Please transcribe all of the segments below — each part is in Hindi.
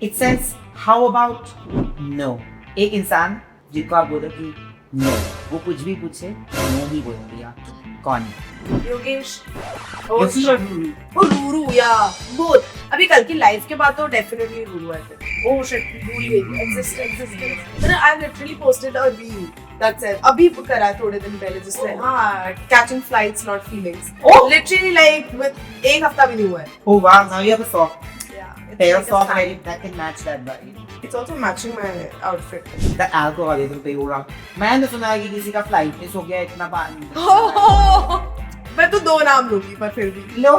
It says, how about no? एक इंसान जिसको आप बोलो कि no, वो कुछ भी पूछे no ही बोलेंगे आप. कौन? योगेश योगेश और वो रूरू या बोथ. अभी कल की लाइफ के बाद तो डेफिनेटली रूरू है. ओह शिट, भूल गई. Existence. I literally posted a reel. That's it. अभी करा है थोड़े दिन पहले जिसमें catching flights not feelings. Oh! Literally like with एक हफ्ता भी नहीं हुआ है. Oh wow, now you have a sock. Yeah. It's Pair like of a sock sign. ready that can match that body. It's also matching my outfit. The alcoholism पे हो रहा. मैंने सुना है कि किसी का flight miss हो गया इतना पानी. मैं तो दो नाम लूंगी पर फिर भी. लो.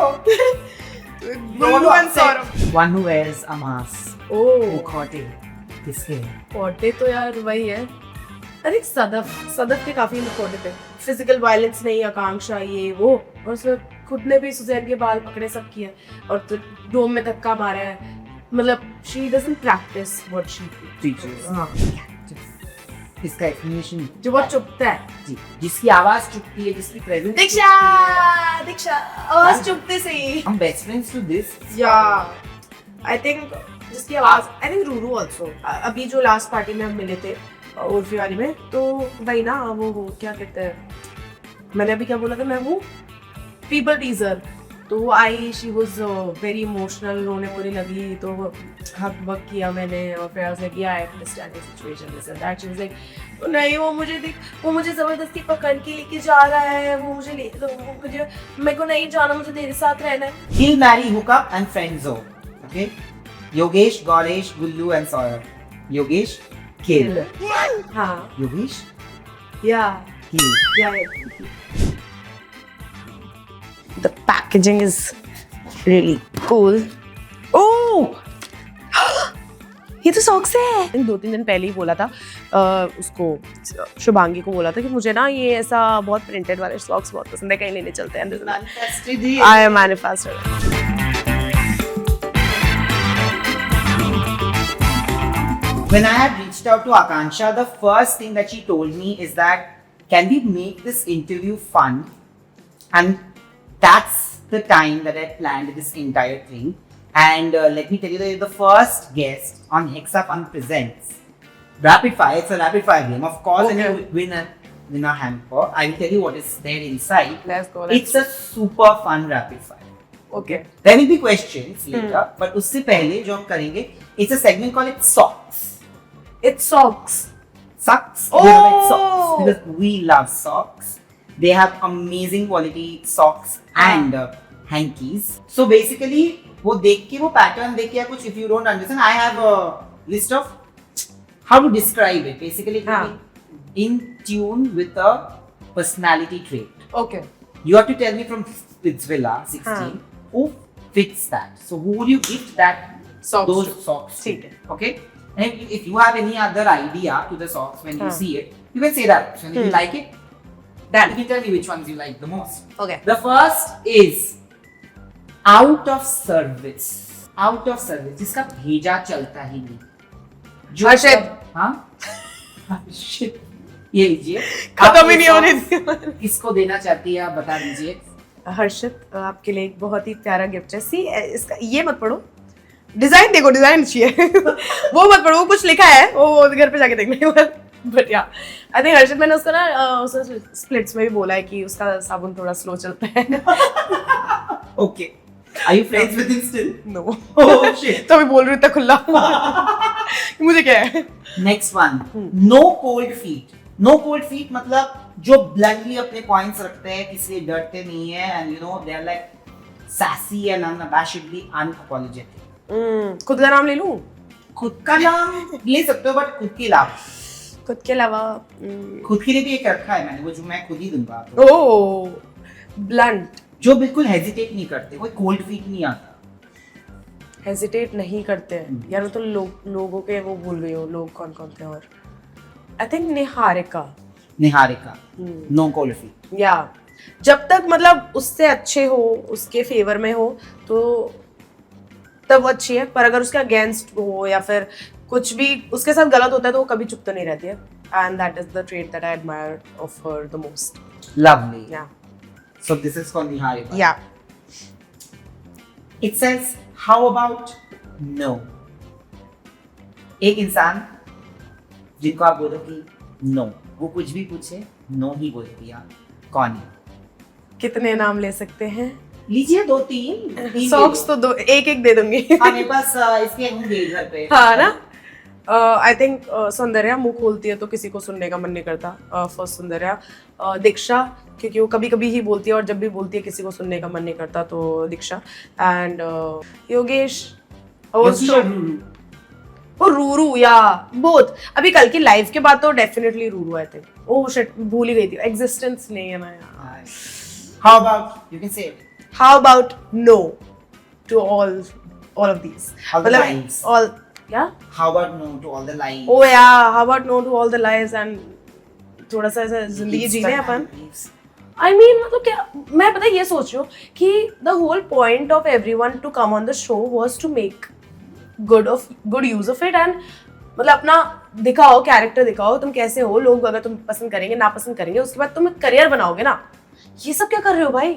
Bulu and Saurabh. One who wears a mask. Oh. मुखौटे. किसके? कोटे तो यार वही है. अरे सदफ के काफी मुखौटे थे. फिजिकल वायलेंस नहीं, आकांक्षा ये वो, और उसने खुद ने भी सुजैन के बाल पकड़े सब किया और तो डोम में धक्का मारा है. मतलब she doesn't practice what she Teachers. हाँ. इसका explanation. जो बहुत चुपता है. जी. जिसकी आवाज चुपती है, जिसकी presence. दीक्षा आवाज चुपते से ही. हम best friends to this. I think जिसकी आवाज, I think रूरू also. अभी जो लास्ट पार्टी में हम मिले थे उर्फी वाली में, तो वही ना वो क्या कहते हैं, मैंने अभी क्या बोला था, मैं हूँ पीपल टीजर. तो वो आई, शी वॉज वेरी इमोशनल, रोने वोने लगी, तो हक बक किया मैंने और फिर आई लाइक या I understand the situation this and that. She was like नहीं, वो मुझे जबरदस्ती पकड़ के लेके जा रहा है, वो मुझे मेरे को नहीं जाना, मुझे तेरे साथ रहना है. Kill, marry, hook up and friend zone. Okay? Yogesh, Ganesh, Gullu and Saurabh. Yogesh, kill. हाँ. Yogesh, Yeah. kill. Yeah. The packaging is really cool. Oh! ये तो सॉक्स है. 2-3 दिन पहले ही बोला था उसको, शुभांगी को बोला था कि मुझे ना ये ऐसा बहुत प्रिंटेड वाले सॉक्स बहुत पसंद है, कहीं लेने चलते हैं. Manifested he. I manifested. When I had reached out to Akanksha, the first thing that she told me is that, can we make this interview fun? And that's the time that I planned this entire thing. And let me tell you that you're the first guest on Hexa Fun Presents Rapid Fire. It's a rapid fire game. Of course, Okay. and you win a hamper. I will tell you what is there inside. Let's go. It's a super fun rapid fire. Okay. There will be questions later, but उससे पहले जो हम करेंगे, it's a segment called It's Socks. It's socks. Socks. Oh! We have like socks because we love socks. They have amazing quality socks and hankies. So basically, वो देख के वो pattern देख के या कुछ, if you don't understand, I have a list of how to describe it. Basically, it will be in tune with a personality trait. Okay. You have to tell me from Fitzvilla 16 who fits that. So who would you gift that Socks. those socks to? ठीक है. Okay? And if you have any other idea to the socks when you see it, you can say that. So if you like it, then you can tell me which ones you like the most. Okay. The first is out of service. Out of service. जिसका भेजा चलता ही नहीं. जो हर्षित. हाँ? हर्षित. ये लीजिए. खत्म ही नहीं आप होने ये socks किसको देना चाहती है आप बता दीजिए. हर्षित, आपके लिए एक बहुत ही प्यारा गिफ्ट है. सी, इसका ये मत पढ़ो, डिजाइन देखो, डिजाइन अच्छी है. वो मत पढ़ो, वो कुछ लिखा है, वो घर पे जाके देखने. बट या आई थिंक हर्षित, मैंने उसको ना उसने स्प्लिट्स में भी बोला है कि उसका साबुन थोड़ा स्लो चलता है. Okay. Are you friends with him still? No. Oh shit. तो मैं बोल रही हूँ इतना खुला. मुझे क्या है. Next one. No cold feet. No cold feet मतलब जो bluntly अपने points रखते हैं, किसी से डरते नहीं है, and you know they are like sassy and unabashedly unapologetic. खुद का नाम ले लूँ. खुद का नाम ले सकते हो, but खुद के अलावा. खुद के अलावा खुद के लिए भी एक रखा है मैंने, वो जो मैं खुद ही दूंगा आपको. ओह, ब्लंट. जो बिल्कुल हेजिटेट नहीं करते, कोई कोल्ड फीट नहीं आता. हेजिटेट नहीं करते हैं यार. तो लोगों के वो भूल गई हो, लोग कौन कौन थे. और I think Niharika. Niharika. No cold feet. या जब तक मतलब उससे अच्छे हो, उसके फेवर में हो, तो तब वो अच्छी है. पर अगर उसके अगेंस्ट हो या फिर कुछ भी उसके साथ गलत होता है, तो वो कभी चुप तो नहीं रहती है. And that is the trait that I admire of her the most. Lovely. या So this is for Niharika. या It says, how about no? एक इंसान जिनको आप बोलो कि नो, वो कुछ भी पूछे नो ही बोल दिया, कौन है? कितने नाम ले सकते हैं? लीजिए 2-3 सॉक्स तो दो एक एक दे दूंगी। हाँ मेरे पास इसके होंगे घर पे। हाँ ना। आई थिंक सौंदर्या मुंह खोलती है तो किसी को सुनने का मन नहीं करता। फर्स्ट सौंदर्या, दीक्षा क्योंकि वो कभी कभी ही बोलती है और जब भी बोलती है किसी को सुनने का मन नहीं करता, तो दीक्षा। एंड योगेश योगेश also और रूरू। वो रूरू या बोथ। अभी कल की लाइव के बाद तो definitely Ruru I think. Oh shit, भूल ही गई थी, एग्जिस्टेंस नहीं है ना यार। How about you can say how about no to all of these? all the lies. All या How about no to all the lies? Oh या how about no to all the lies and थोड़ा सा ऐसा जिंदगी जी लें अपन। आई मीन मतलब क्या, मैं पता है ये सोच रही हूँ कि the whole point of everyone to come on the show was to make good use of it and मतलब अपना दिखाओ, कैरेक्टर दिखाओ, तुम कैसे हो, लोग अगर तुम पसंद करेंगे ना पसंद करेंगे, उसके बाद तुम एक करियर बनाओगे ना। ये सब क्या कर रहे हो भाई?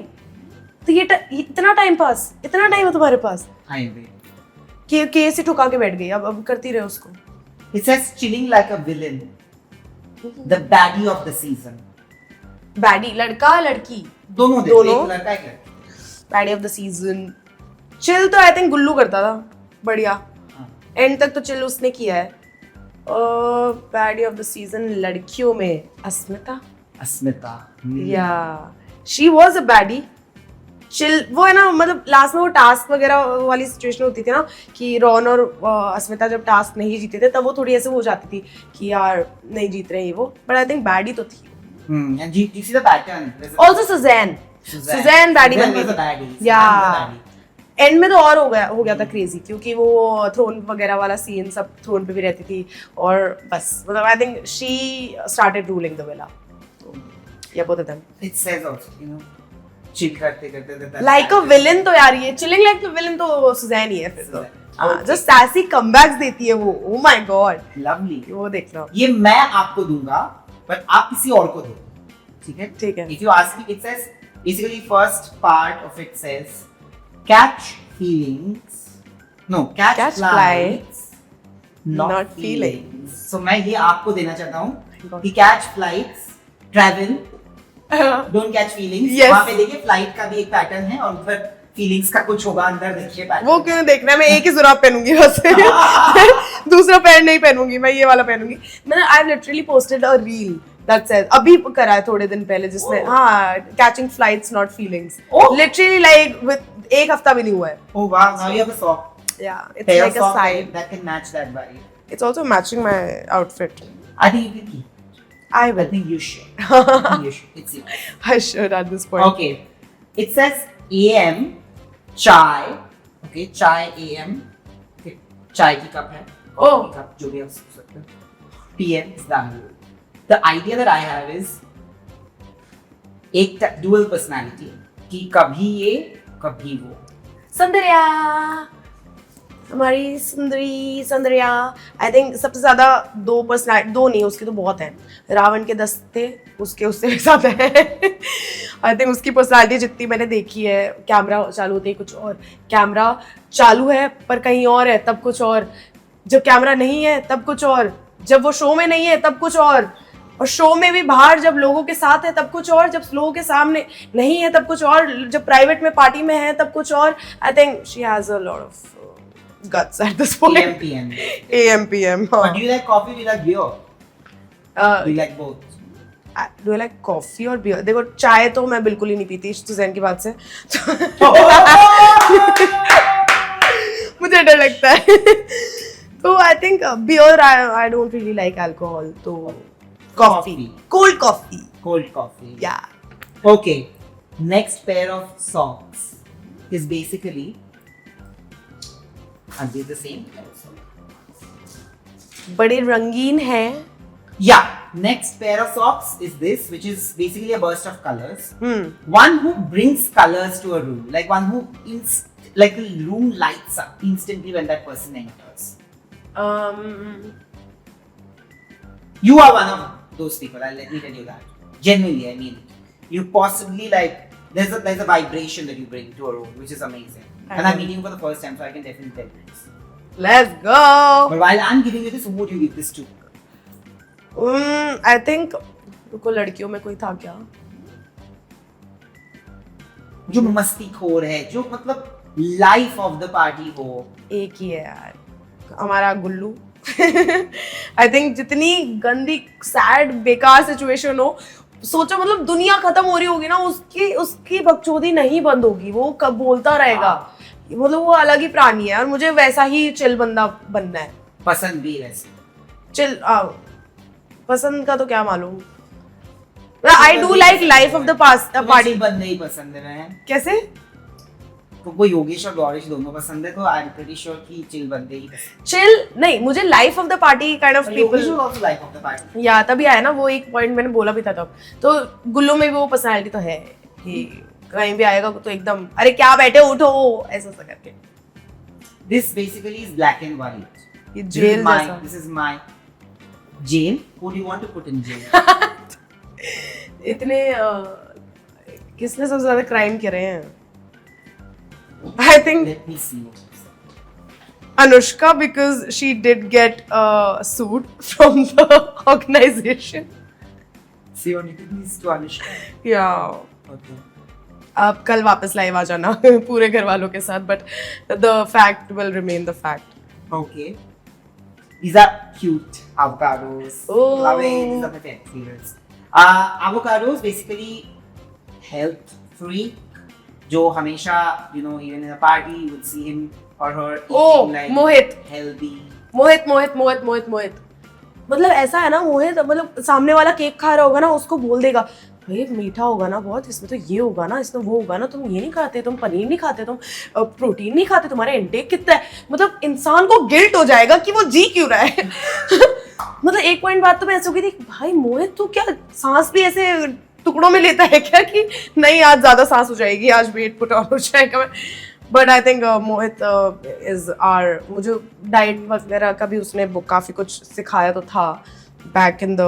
तो ये इतना टाइम है तुम्हारे पास I agree. कि केस ही ठुका के बैठ गई, अब करती रहे उसको। It says chilling like a villain. The baddie of the season. Baddie लड़का लड़की दोनों थे, दोनों? एक लड़का एक लड़की। Baddie of the season chill तो आई थिंक गुल्लू करता था बढ़िया, हाँ। एंड तक तो चिल उसने किया है। बैडी ऑफ द सीजन लड़कियों में अस्मिता, अस्मिता। या she was a baddie. Chill वो है ना, मतलब लास्ट में वो टास्क वगैरह वाली सिचुएशन होती थी ना कि रॉन और अस्मिता जब टास्क नहीं जीते थे तब वो थोड़ी ऐसे हो जाती थी कि यार नहीं जीत रहे ये वो, बट आई थिंक बैडी तो थी। And you see the pattern. Also Suzanne baddie bun was a गई। baddie. या Suzanne was a baddie. And में तो और हो गया था क्रेजी, क्योंकि वो थ्रोन वगैरह वाला सीन, सब थ्रोन पे भी रहती थी और बस मतलब I think she started ruling the villa. या both of them It says also, you know, chill करते करते लाइक अ विलन। तो यार ये चिलिंग लाइक द विलन तो सुजैन ही है फिर तो। Okay. जो सैसी कमबैक्स देती है वो, ओ माय गॉड, Lovely. वो देख लो। ये मैं आपको दूंगा, but आप किसी और को दो, ठीक है? ठीक है। If you ask me, it says basically first part of it says catch feelings, no catch flights, not feelings. So मैं ये आपको देना चाहता हूँ कि catch flights, travel, don't catch feelings. Yes. वहाँ पे देखिए फ्लाइट का भी एक पैटर्न है और उधर फीलिंग्स का कुछ होगा अंदर, देखिए पैटर्न। वो क्यों देखना है, मैं एक ही जुराब पहनूंगी बस। दूसरा पैंट नहीं पहनूंगी, मैं ये वाला पहनूंगी। मैंने I literally posted a reel that said, अभी करा है थोड़े दिन पहले, जिसमें हाँ catching flights not feelings, literally like with एक हफ्ता भी नहीं हुआ है। Oh wow, now you have a sock. Yeah, it's Pair like a sock side. that can match that vibe. It's also matching my outfit. I think you can keep. I I will. think you should. I think you should. It's yours. I should at this point. Okay. It says AM chai. Okay, chai AM. Okay, chai की कप है. Oh. Coffee की कप, जो भी आप सोच सकते हो. PM is Bangalore. The idea that I have is एक dual personality कि कभी ये कभी वो. सौंदर्या, हमारी सुंदरी सौंदर्या। आई थिंक सबसे ज्यादा दो पर्सनैलिटी, दो नहीं उसके तो बहुत हैं। रावण के 10 थे, उसके उससे भी ज्यादा है। आई थिंक उसकी पर्सनैलिटी जितनी मैंने देखी है, कैमरा चालू होते ही कुछ और, कैमरा चालू है पर कहीं और है तब कुछ और, जब कैमरा नहीं है तब कुछ और, जब वो शो में नहीं है तब कुछ और शो में भी बाहर जब लोगों के साथ है तब कुछ और, जब लोगों के सामने नहीं है तब कुछ और, जब प्राइवेट में पार्टी में है तब कुछ और। I think she has a lot of guts at this point. AM PM. AM PM. But do you like coffee? Do you like beer? Do you like both? Do I like coffee or beer? देखो चाय तो मैं बिल्कुल ही नहीं पीती सुजैन की बात से। मुझे डर लगता है। तो I think beer I don't really like alcohol. तो coffee. Cold coffee. Cold coffee. Yeah. Okay. Next pair of socks is basically. Are they the same? बड़े रंगीन हैं। Yeah. Next pair of socks is this, which is basically a burst of colors. One who brings colors to a room, like one who like the room lights up instantly when that person enters. You are one of those people. Let me tell you that. Genuinely, I mean, you possibly like there's a vibration that you bring to a room, which is amazing. And I'm meeting you for the first time, so I can definitely tell you this. Let's go. But while I'm giving you this, who would you give this to? I think रुको, लड़कियों में कोई था क्या? जो मस्तीखोर है, जो मतलब लाइफ ऑफ द पार्टी हो. एक ही है यार, हमारा गुल्लू. आई थिंक जितनी गंदी सैड बेकार सिचुएशन हो, सोचो मतलब दुनिया खत्म हो रही होगी ना, उसकी उसकी बकचोदी नहीं बंद होगी, वो कब बोलता रहेगा. मतलब वो अलग ही प्राणी है और मुझे वैसा ही चिल बंदा बनना है. पसंद भी वैसे. चिल पसंद का तो क्या मालूम. I do like life of the party. बंदे ही पसंद है. कैसे? तुमको योगेश और गौरीश दोनों पसंद है, तो आई एम प्रीटी श्योर कि चिल बंदे ही पसंद. चिल नहीं, मुझे life of the party kind of Yogesh people. Also life of the party. या तभी आया ना वो एक पॉइंट, मैंने बोला भी था तब. तो गुल्लू में भी वो पर्सनालिटी तो है कि कहीं भी आएगा तो एकदम अरे क्या बैठे उठो ऐसा सा करके. This basically is black and white. ये जेल जैसा. This is my jail. Who do you want to put in jail? इतने किसने सबसे ज्यादा क्राइम करे हैं? I think Let me see. Anushka, because she did get sued from the organization. See only these two Anushka. Yeah. Okay. आप कल वापस लाइव आ जाना पूरे घर वालों के साथ, but the fact will remain the fact. Okay. These are cute avocados. Oh. Love it. These are my favorites. Avocados basically health freak. जो हमेशा, you know, even in a party, you would see him or her eating like Mohit. healthy. मोहित. मतलब ऐसा है ना मोहित, मतलब सामने वाला केक खा रहा होगा ना, उसको बोल देगा भाई मीठा होगा ना बहुत, इसमें तो ये होगा ना, इसमें वो होगा ना, तुम ये नहीं खाते, तुम पनीर नहीं खाते, तुम प्रोटीन नहीं खाते, तुम्हारा इंटेक कितना है. मतलब इंसान को गिल्ट हो जाएगा कि वो जी क्यों रहा है. मतलब एक पॉइंट बात तो मैं ऐसे हो गई थी, भाई मोहित तू क्या सांस भी ऐसे टुकड़ों में लेता है क्या, कि नहीं आज ज्यादा सांस हो जाएगी, आज वेट पुट ऑन हो जाएगा. But I think Mohit is are, मुझे डाइट वगैरह का भी उसने काफी कुछ सिखाया तो था back in the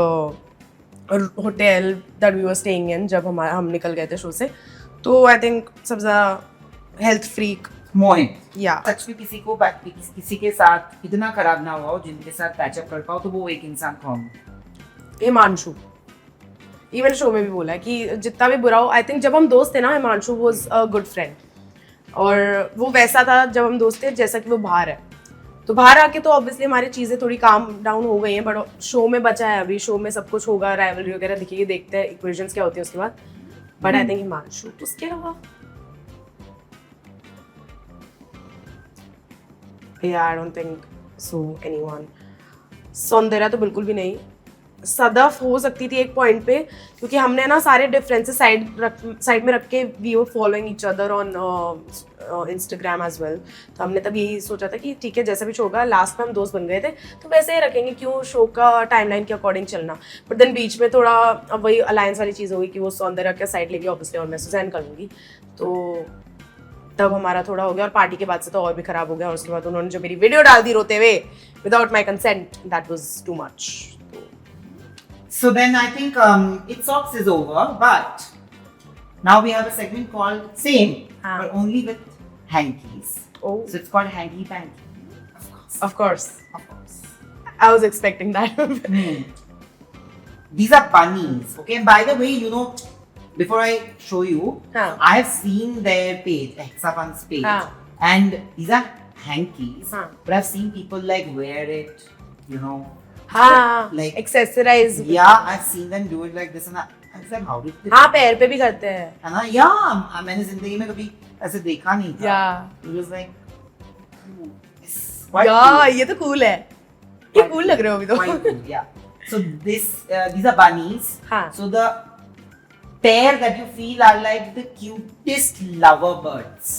hotel that we were staying in, जब हम निकल गए थे शो से. तो आई थिंक सबसे ज्यादा हेल्थ फ्रीक मोहित. या सच में किसी के साथ इतना खराब ना हुआ हो, जिनके साथ पैचअप कर पाओ, तो वो एक इंसान कौन? हिमांशु. इवन शो में भी बोला है कि जितना भी बुरा हो, आई थिंक जब हम दोस्त थे ना, Himanshu was a good friend. और वो वैसा था जब हम दोस्त थे जैसा कि वो बाहर है. तो बाहर आके तो ऑब्वियसली हमारी चीज़ें थोड़ी काम डाउन हो गई हैं, बट शो में बचा है अभी. शो में सब कुछ होगा, राइवलरी वगैरह दिखेगी, देखते हैं इक्वेशंस क्या होती है उसके बाद. बट आई थिंक हिमांशु तो उसके अलावा I don't think so anyone. Soundarya तो बिल्कुल भी नहीं. सदफ हो सकती थी एक पॉइंट पे, क्योंकि हमने ना सारे डिफरेंसेस साइड में रख के we were following each other on Instagram as well. तो हमने तब यही सोचा था कि ठीक है जैसा भी होगा, लास्ट में हम दोस्त बन गए थे तो वैसे ही रखेंगे, क्यों शो का टाइमलाइन के अकॉर्डिंग चलना. बट देन बीच में थोड़ा वही अलायंस वाली चीज़ होगी कि वो सौंदर्या का साइड लेगी ऑब्वियसली, और मैं सुजैन कर लूँगी. तो तब हमारा थोड़ा हो गया, और पार्टी के बाद से तो और भी खराब हो गया. और उसके बाद उन्होंने जो मेरी वीडियो डाल दी रोते हुए without my consent, that was too much. So then I think It Socks is over, but now we have a segment called Same, but only with hankies. Oh. So it's called Hanky Panky. Of course. Of course. I was expecting that. These are bunnies, okay? And by the way, you know, before I show you, I have seen their page, Hexafun's page, and these are hankies, but I've seen people like wear it, you know. like accessorize. Yeah, I've seen them do it like this, and I was like, how did they? हाँ पैर पे भी करते हैं. है ना? Yeah, मैंने जिंदगी में कभी ऐसे देखा नहीं था. Yeah. It was like, it's quite yeah, cool. ये तो cool है. ये cool लग रहे हो अभी तो. Quite cool, yeah. So these are bunnies. हाँ. So the pair that you feel are like the cutest lover birds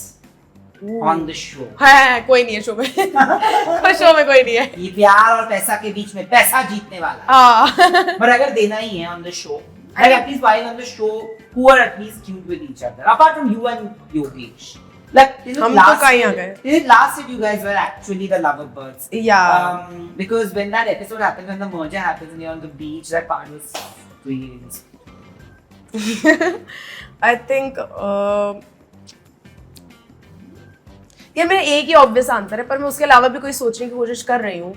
on the show. हाँ कोई नहीं है शो में. शो में कोई नहीं है. ये प्यार और पैसा के बीच में पैसा जीतने वाला. हाँ. पर अगर देना ही है on the show, like at least while on the show, who are at least cute with each other, apart from you and Yogesh. Like हम तो कहीं आ गए. Last year you guys were actually the lover birds. Yeah. Because when that episode happened, when the merger happens and you're on the beach, that part was really sweet. I think ये मेरा एक ही ऑब्वियस आंसर है, पर मैं उसके अलावा भी कोई सोचने की कोशिश कर रही हूँ.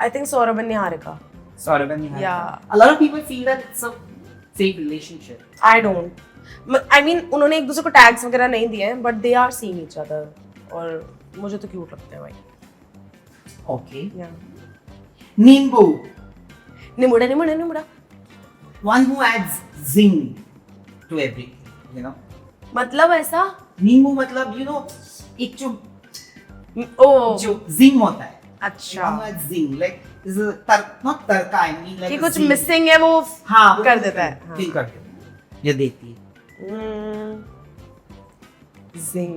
I think Saurabh and Niharika. Saurabh and Niharika. Yeah. A lot of people feel that it's a fake relationship. I don't. I mean उन्होंने एक दूसरे को टैग्स वगैरह नहीं दिए हैं, but they are seeing each other, और मुझे तो क्यूट लगते हैं भाई. Okay. Yeah. Nimbu. निमुड़ा निमुड़ा निमुड़ा. One who adds zing to everything, you know. मतलब ऐसा. Nimbu मतलब you know एक ओ जो zing होता है. अच्छा. One who adds zing like is a not tadka I mean like कि a कुछ zing. मिसिंग है वो हाँ कर देता है. हाँ. Feel कर देता है. ये देती है. Zing.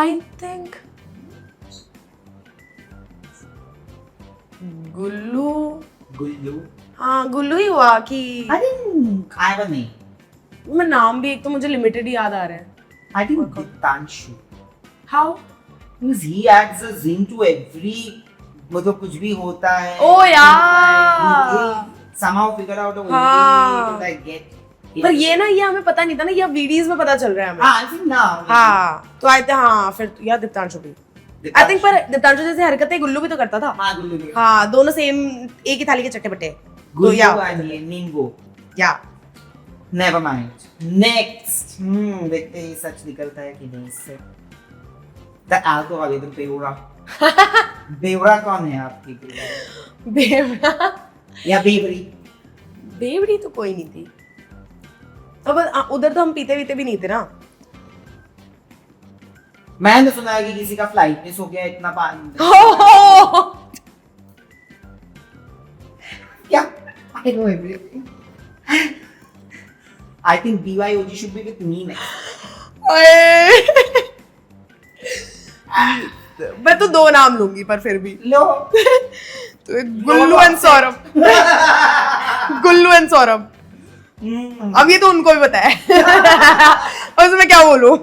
I think Gullu. Gullu. हाँ गुल्लू ही हुआ कि I think I have a name. मैं नाम भी एक तो मुझे लिमिटेड ही याद आ रहे हैं. I think Ditanshu. How? Because he adds a zing to every मतलब कुछ भी होता है. Oh, yeah. He somehow figure out a way हाँ. to like get. पर ये ना, ये हमें पता नहीं था ना, ये वीडियोस में पता चल रहा है हमें. हाँ, I think now. हाँ तो आते हाँ फिर यार दीप्तांशु भी. आई थिंक पर दीप्तांशु जैसे हरकतें गुल्लू भी तो करता था. हाँ गुल्लू भी. हाँ दोनों सेम एक ही थाली के चट्टे बट्टे. तो गुल्लू या and ये Nimbu. या Never mind. Next. देखते हैं ये सच निकलता है कि नहीं इससे. The alcoholism बेवड़ा. बेवड़ा कौन है आपकी गुल्लू? बेवड़ा. या बेवड़ी? बेवड़ी तो कोई नहीं थी. अब उधर तो हम पीते वीते भी नहीं थे ना. मैंने सुना है कि किसी का फ्लाइट मिस हो गया इतना पानी. क्या? I know everything. I think BYOG should be with me next. मैं तो दो नाम लूंगी पर फिर भी. लो. तो गुल्लू एंड सौरभ. गुल्लू एंड सौरभ. अब ये तो उनको भी पता है. और उसमें क्या बोलूं?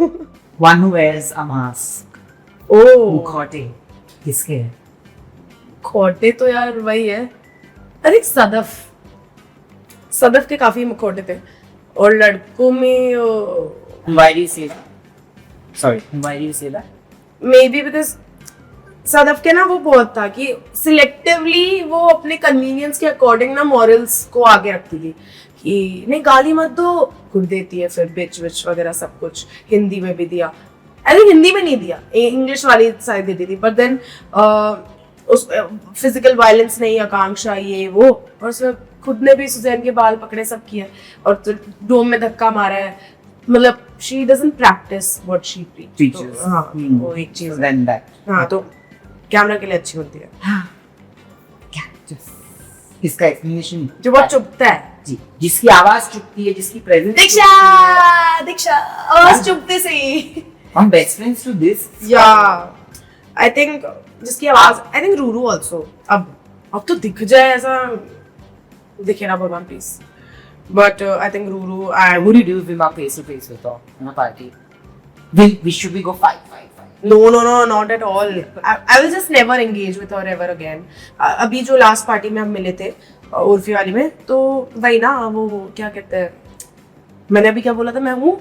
One who wears a mask. मुखौटे किसके हैं? मुखौटे तो यार वही है. अरे सदफ. सदफ के काफी मुखौटे थे. और लड़कों में Why do you say that? Sorry. Why do you say that? Maybe because Sadaf के ना वो बहुत था कि सिलेक्टिवली वो अपने कन्वीनियंस के अकॉर्डिंग ना मॉरल्स को आगे रखती थी कि नहीं गाली मत दो. खुद देती है फिर बिच विच वगैरह सब कुछ. हिंदी में भी दिया. अरे हिंदी में नहीं दिया, इंग्लिश वाली साइड देती थी. बट देन उस फिजिकल वायलेंस नहीं, आकांक्षा ये वो. और उसमें खुद ने भी सुजैन के बाल पकड़े सब किया और तो डोम में धक्का मारा है. मतलब she doesn't practice what she teaches. हाँ वो एक चीज है. Then that. हाँ तो कैमरा के लिए अच्छी होती है. इसका एक्सप्लेनेशन जो बहुत चुभता है. जी, जिसकी आवाज चुभती है, जिसकी प्रेजेंस. दीक्षा दीक्षा आवाज चुभते से ही. हम बेस्ट फ्रेंड्स टू दिस. या आई थिंक जिसकी आवाज, आई थिंक रूरू आल्सो. अब तो दिख जाए ऐसा दिखे ना भगवान please. But I think Ruru. What do you do if we're face to face with her in a party? Should we go fight? No, not at all. I will just never engage with her ever again. अभी जो लास्ट पार्टी में हम मिले थे उर्फी वाली में, तो वही ना वो क्या कहते हैं, मैंने अभी क्या बोला था, मैं हूँ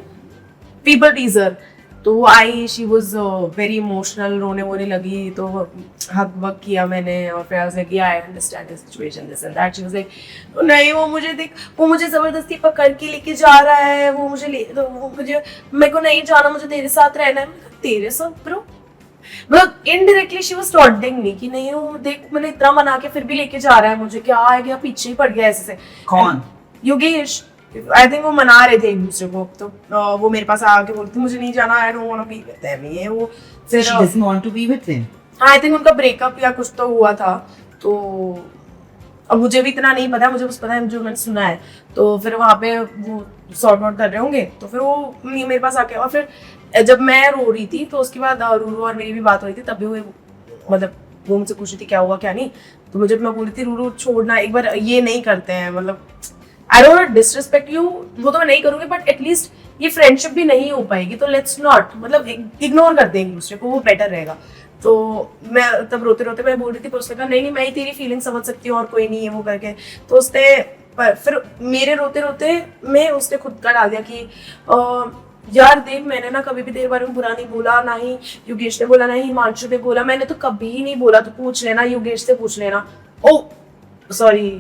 पीपल टीजर. तो वो आई, शी वॉज वेरी इमोशनल, रोने वोने लगी. तो हक वक किया मैंने और फिर आज लगी I understand the situation this and that. She was like नहीं वो मुझे देख, वो मुझे जबरदस्ती पकड़ के लेके जा रहा है, वो मुझे तो वो मुझे, मेरे को नहीं जाना, मुझे तेरे साथ रहना है. तेरे साथ ब्रो? मतलब indirectly she was taunting me कि नहीं वो देख मैंने इतना मना के फिर भी लेके जा रहा है मुझे, क्या आ गया पीछे ही पड़ गया ऐसे से. कौन? योगेश. आई थिंक वो मना रहे थे एक दूसरे को. तो वो मेरे पास आके बोलती मुझे नहीं जाना, I don't want to be with them. ये वो फिर she doesn't want to be with him. I think उनका ब्रेकअप या कुछ तो हुआ था. तो अब मुझे भी इतना नहीं पता, मुझे बस पता है जो मैंने सुना है. तो फिर वहाँ पे वो सॉर्ट आउट कर रहे होंगे. तो फिर वो मेरे पास आके, और फिर जब मैं रो रही थी तो उसके बाद रूरू और मेरी भी बात हो रही थी, तब भी वो मतलब वो मुझसे पूछ रही थी क्या हुआ क्या नहीं. तो मुझे मैं बोल रही थी रूरू छोड़ना एक बार, ये नहीं करते हैं. मतलब आई डोंट डिसरिस्पेक्ट यू, वो तो मैं नहीं करूंगी, बट एटलीस्ट ये फ्रेंडशिप भी नहीं हो पाएगी. तो लेट्स नॉट, मतलब इग्नोर कर दें एक दूसरे को, वो बेटर रहेगा. तो मैं तब रोते रोते मैं बोल रही थी, पर उसने कहा नहीं मैं ही तेरी फीलिंग समझ सकती हूँ और कोई नहीं है वो करके. तो उसने पर फिर मेरे रोते रोते मैं उसने खुद का डाल दिया कि यार देख मैंने ना कभी भी तेरे बारे में बुरा नहीं बोला, ना ही योगेश ने बोला, ना ही हिमांशु ने बोला, मैंने तो कभी ही नहीं बोला, तो पूछ लेना योगेश से पूछ लेना। ओ सॉरी,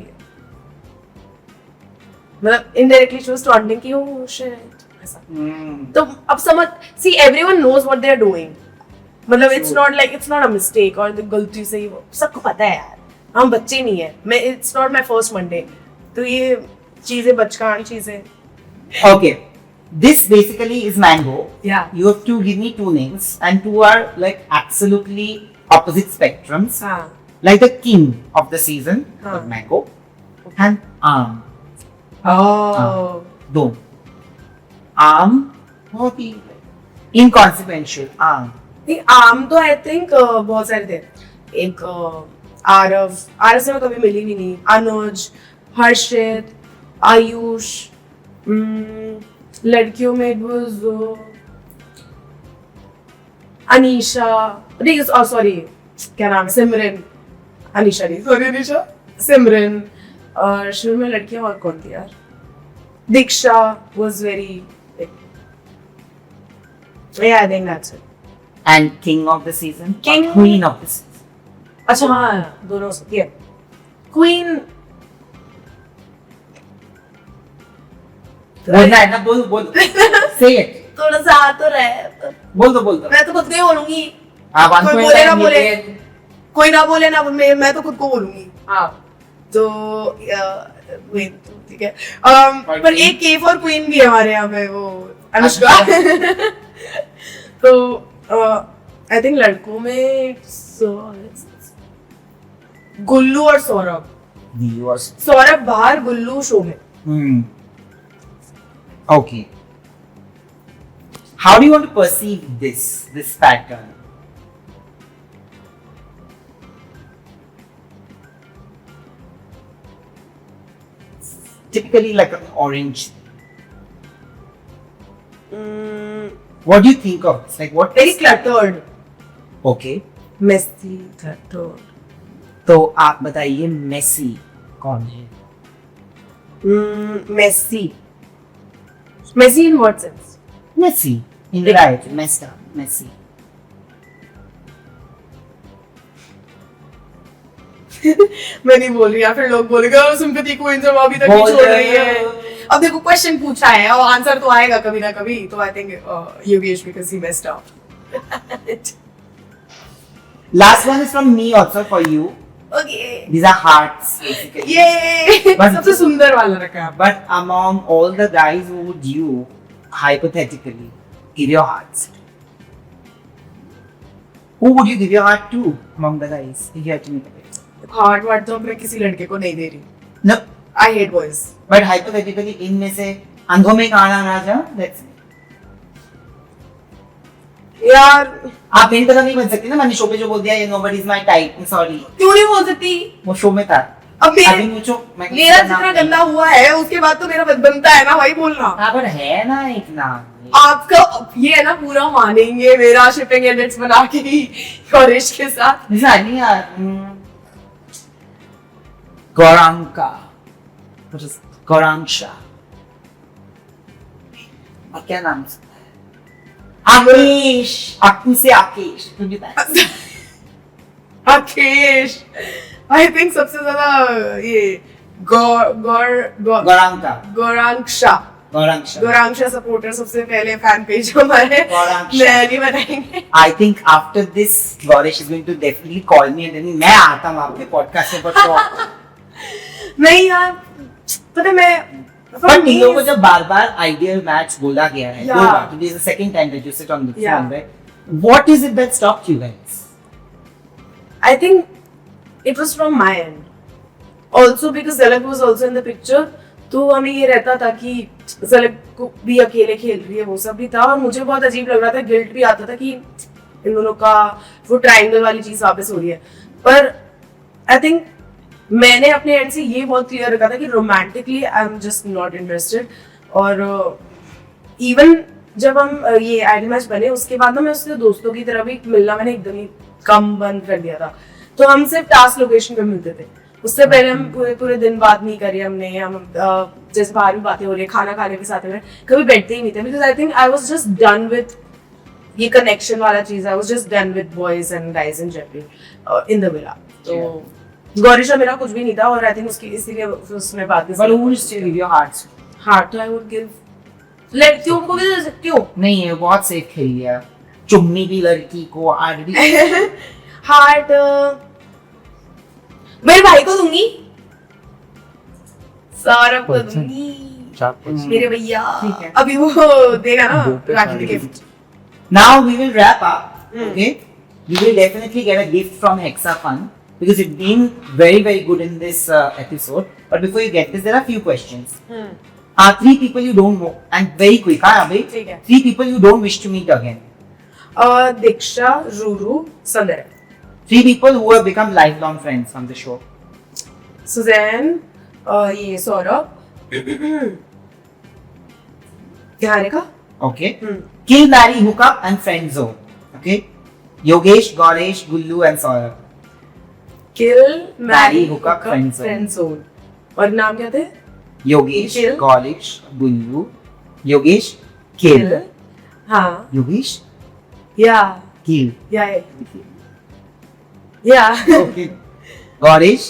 मतलब इनडायरेक्टली शी वाज टॉन्टिंग कि ओह शिट ऐसा। तो अब समझ, see everyone knows what they are doing, मतलब it's not like it's not a mistake और गलती से ही, सबको पता है यार, हम बच्चे नहीं है, मैं it's not my first Monday, तो ये चीजें बचकान चीजें। Okay, this basically is Mango. Yeah. You have to give me two names, and two are like absolutely opposite spectrums. हाँ Like the king of the season, हाँ. like Mango, and Aam. Oh. दो. Aam बहुत ही inconsequential. Aam. नहीं, आम तो आई थिंक बहुत सारे थे, एक आरव से मैं कभी मिली भी नहीं, अनुज, हर्षित, आयुष, लड़कियों में it was अनीशा, नहीं सॉरी क्या नाम है, सिमरन, अनीशा नहीं सॉरी अनीशा, सिमरन, और शुरू में लड़कियां और कौन थी यार, दीक्षा was very yeah I think that's it. And king of the season. King. Or queen of the season. अच्छा हाँ दोनों हो सकती है, क्वीन बोलना है ना, बोल बोल. Say it. थोड़ा सा आ तो रहे, बोल दो. मैं तो खुद को ही बोलूंगी, हाँ, कोई बोले ना बोले, कोई ना बोले ना, मैं तो खुद को बोलूंगी। हाँ तो wait, ठीक है, पर एक के फॉर क्वीन भी है हमारे यहाँ पे, वो अनुष्का। तो आई थिंक लड़कों में गुल्लू और सौरभ, Viewers. सौरभ बाहर, गुल्लू शो में। Okay. How do you want to perceive this pattern? Typically like an orange. What do you think of this? Like what? Very cluttered, Okay. Messy, cluttered. तो आप बताइए मेसी कौन है? Messy, messy in what sense? Messi. In right, messed up. Messi. मैं नहीं बोल रही, या फिर लोग बोलेंगे सिंपैथी क्वीन जब अभी तक नहीं बोल छोड़ रहे रही है। हो। अब देखो क्वेश्चन पूछा है और आंसर तो आएगा कभी ना कभी, तो I think Yogesh because he messed up. Last one is from me also for you. Okay These are hearts basically. ये But- सबसे सुंदर वाला रखा है। But among all the guys who would you hypothetically give your hearts to? Who would you give your heart to among the guys if you had to meet a guy? Heart ward तो मैं किसी लड़के को नहीं दे रही, No, I hate boys. but hypothetically इनमें से अंधों में काना राजा, that's यार आप मेरी तरह नहीं बन सकती ना, मैंने शो पे जो बोल दिया ये nobody is my type, sorry, क्यों नहीं बोल सकती? वो शो में था। अब अभी मुझे मैं मेरा जितना गंदा हुआ है उसके बाद तो मेरा बनता है ना भाई बोलना। हाँ पर है ना एक नाम। आपका ये है ना, पूरा मानेंगे मेरा शिपिंग एडिट्स बना के ही कोरिश के साथ। नहीं यार, गौरांका, गौरांशा, और क्या नाम है? आकेश, अक्कू से आकेश, तुझे पता है? आकेश, आई थिंक सबसे ज्यादा ये गौरांका, गौरांक्षा, गौरांशा, गौरांक्षा सपोर्टर सबसे पहले फैन पेज हमारे नहीं बनाएंगे। I think after this Gaurish is going to definitely call me and then मैं आता हूँ आपके पॉडकास्ट में, पर नहीं यार पता है मैं पर इन लोगों को जब बार-बार आइडियल मैच बोला गया है, Yeah. दो बार, तो this is the second time that you sit on the Yeah. phone, right? What is it that stopped you guys? I think it was from my end. Also because Zalak was also in the picture, तो हमें ये रहता था कि Zalak को भी अकेले खेल रही है, वो सब भी था, और मुझे बहुत अजीब लग रहा था, गिल्ट भी आता था कि इन दोनों का वो ट्रायंगल वाली चीज वापस हो रही है। पर आई थिंक मैंने अपने एंड से ये बहुत क्लियर रखा था कि romantically I am just not interested. और इवन जब हम ये आइडल मैच बने उसके बाद ना मैं उससे दोस्तों की तरह भी मिलना मैंने एकदम ही कम बंद कर दिया था। तो हम सिर्फ टास्क लोकेशन पे मिलते थे, उससे पहले हम पूरे दिन बात नहीं करी हमने, हम जैसे बाहर भी बातें हो रही है, खाना खाने के साथ में कभी बैठते ही नहीं थे, because I think I was just done with ये कनेक्शन वाला चीज। I was just done with boys and guys in general in the villa. तो गौरीशा मेरा कुछ भी नहीं था, और आई थिंक उसकी इसीलिए उसने बात But who would still give your hearts? Heart तो आई वुड गिव लड़कियों को भी दे सकती हूँ। नहीं है, बहुत सेफ खेल लिया, चुम्मी भी लड़की को ऑलरेडी। हार्ट मेरे भाई को दूंगी, सौरभ को दूंगी, मेरे भैया। ठीक है। अभी वो देगा ना राखी gift. Now we will wrap up. Okay, you will definitely get a gift from Hexa Fun because you've been very good in this episode. But before you get this, there are a few questions. Three people you don't know, and very quick, Abhi. ठीक है। 3 people you don't wish to meet again. दीक्षा, रूरू, संदर। 3 people who have become lifelong friends from the show. Suzanne, ये Saurabh, Niharika. Okay. Kill, marry, hook up, and friend zone. Okay. Yogesh, Ganesh, Gullu, and Saurabh. Kill, Marry, hook up, friend zone. Friend zone. और नाम क्या थे? Yogesh, Kill. Ganesh, Gullu. Yogesh, kill. हाँ, Yogesh, या kill. या Okay. Ganesh,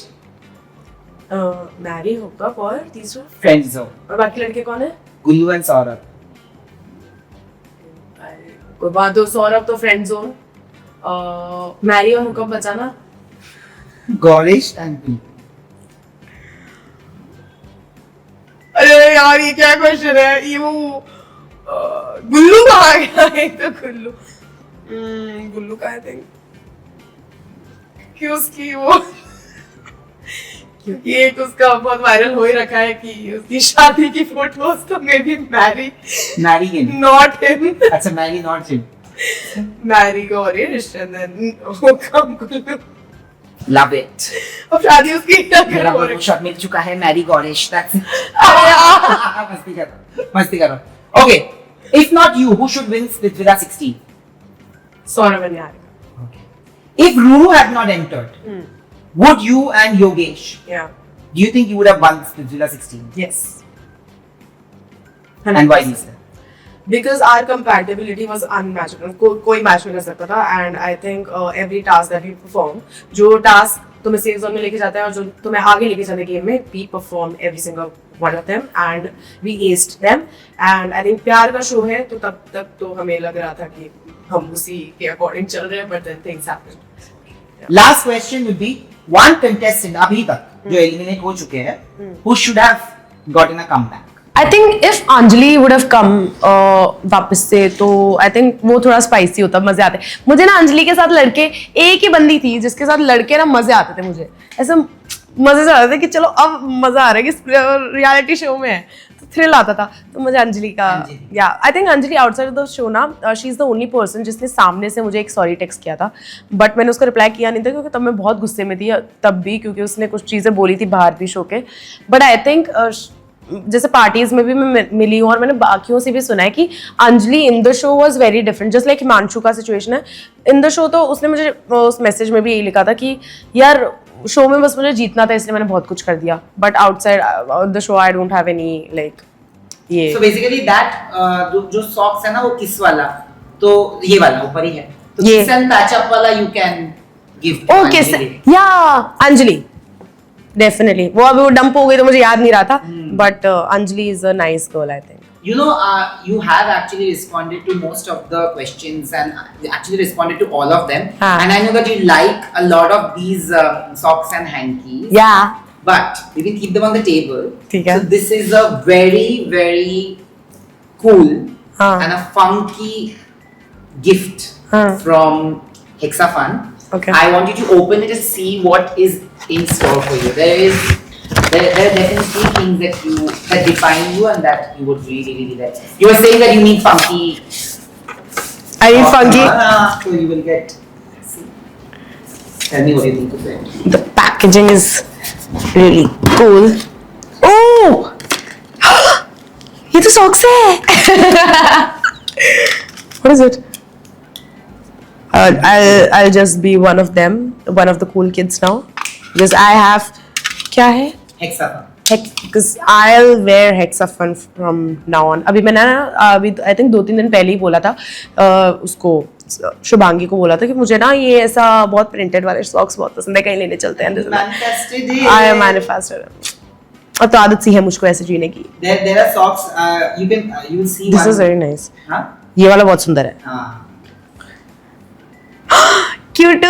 मैरी, हुकअप, और तीसरा friend zone. और बाकी लड़के कौन है? Gullu and Saurabh. कोई बात हो, सौरभ तो फ्रेंड जोन, मैरी और हुकअप बचाना। Ganesh and Gullu. अरे यार ये क्या क्वेश्चन है, ये वो गुल्लू कहाँ गया है? तो गुल्लू गुल्लू का आई थिंक कि उसकी वो क्योंकि एक उसका बहुत वायरल हो ही रखा है कि उसकी शादी की फोटोज तो may be Mary Marry him. Not him, अच्छा, marry not him. मैरी को और ये रिश्ते देन वो कम गुल्लू। Love it. अब शादी उसकी मेरा वो शॉट मिल चुका है, marry Ganesh. That's it. मस्ती करो. Okay. If not you, who should win Splitsvilla 16? Saurabh and Niharika. If Ruru had not entered, would you and Yogesh, Yeah. do you think you would have won Splitsvilla 16? Yes. And why is that? Because our compatibility was unmatchable. कोई मैच नहीं कर सकता था, and I think every task that we perform, जो task तुम्हें सेफ जोन में लेके जाता है और जो तुम्हें आगे लेके जाने गेम में, we perform every single one of them and we aced them. And I think प्यार का शो है, तो तब तक तो हमें लग रहा था कि हम उसी के अकॉर्डिंग चल रहे हैं, but then things happened. Last question would be one contestant अभी तक जो eliminate हो चुके हैं, who should have gotten a comeback? I think if Anjali would have come वापस से, तो I think वो थोड़ा स्पाइसी होता, मजे आते। मुझे ना अंजलि के साथ लड़के, एक ही बंदी थी जिसके साथ लड़के ना मजे आते थे, मुझे ऐसे मजे से आते थे कि चलो अब मजा आ रहा है कि रियलिटी शो में है, तो थ्रिल आता था। तो मुझे अंजलि का, या I think Anjali outside the show ना, she is the only person जिसने सामने से मुझे एक सॉरी टेक्स्ट किया था, बट मैंने उसका रिप्लाई किया नहीं था क्योंकि तब मैं बहुत गुस्से में थी, तब भी क्योंकि उसने कुछ चीज़ें बोली थी बाहर भी शो के। बट आई थिंक जैसे पार्टीज में भी मैं मिली हूँ और मैंने बाकियों से भी सुना है कि Anjali in the show was very different, just like Himanshu का सिचुएशन है इन द शो। तो उसने मुझे उस मैसेज में भी यही लिखा था कि यार शो में बस मुझे जीतना था इसलिए मैंने बहुत कुछ कर दिया, but outside the show I don't have any like ये। So basically that जो socks है ना वो किस वाला, तो ये वाला ऊपर ही है, तो ये kiss and patch up वाला you can give to okay Anjali. या अंजलि डेफिनेटली, वो अभी वो डंप हो गई तो मुझे याद नहीं रहा था, but Anjali is a nice girl I think. You know, you have actually responded to most of the questions and actually responded to all of them. And I know that you like a lot of these socks and hankies. Yeah. But you can keep them on the table. ठीक है. So this is a very cool and a funky gift from Hexa Fun. Okay. I want you to open it and see what is in store for you. There are definitely things that define you and that you would really like. You were saying that you need funky. I need funky. So you will get. Tell me what you think of it. The packaging is really cool. Oh! ये तो socks है. What is it? I'll just be one of them, one of the cool kids now, because I have क्या है? Hexagon. Because I'll wear Hexafun from now on. अभी मैंने ना अभी I think 2-3 दिन पहले ही बोला था उसको शुभांगी को बोला था कि मुझे ना ये ऐसा बहुत प्रिंटेड वाले सॉक्स बहुत पसंद है, कहीं लेने चलते हैं. Manifested it. I manifested. और तो आदत सी है मुझको ऐसे जीने की. There are socks. You will see. This one. is very nice. हाँ? ये वाला बहुत सुंदर है. हाँ. Cute.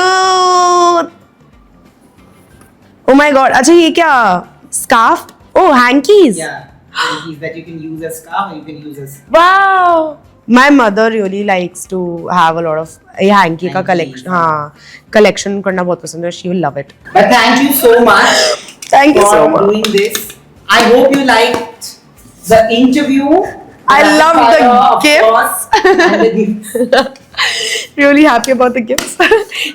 Oh my god. अच्छा ये क्या? Scarf? Oh, hankies. Yeah. Hankies that you can use as scarf or you can use as. Wow. My mother really likes to have a lot of ये hanky का Hanky, collection. हाँ, collection करना बहुत पसंद है. She will love it. But thank you so much. Thank you for so much. doing this. I hope you liked the interview. I love the of gifts. course, and the gifts. Really happy about the gifts.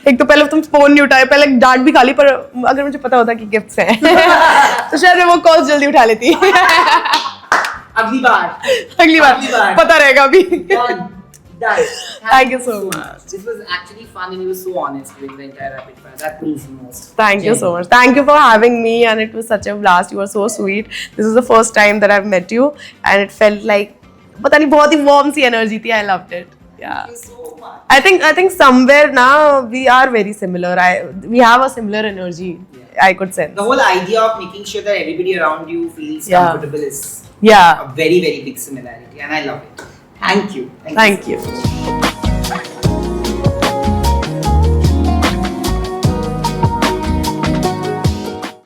एक तो पहले तुम फोन नहीं उठाए, पहले डांट भी खा ली, पर अगर मुझे पता होता कि गिफ्ट्स हैं तो शायद मैं वो कॉल जल्दी उठा लेती. अगली बार. अगली बार पता रहेगा अभी. Done. Thank you so much. This was actually fun and you were so honest during the entire rapid fire. That means the most. Thank you so much. Thank you for having me, and it was such a blast. You were so sweet. This is the first time that I've met you, and it felt like पता नहीं बहुत ही warm सी energy थी. I loved it. Yeah. Thank you so much. I think somewhere now we are very similar. We have a similar energy. Yeah. I could sense. The whole idea of making sure that everybody around you feels Yeah. comfortable is Yeah. a very, very big similarity, and I love it. Thank you. Thank you.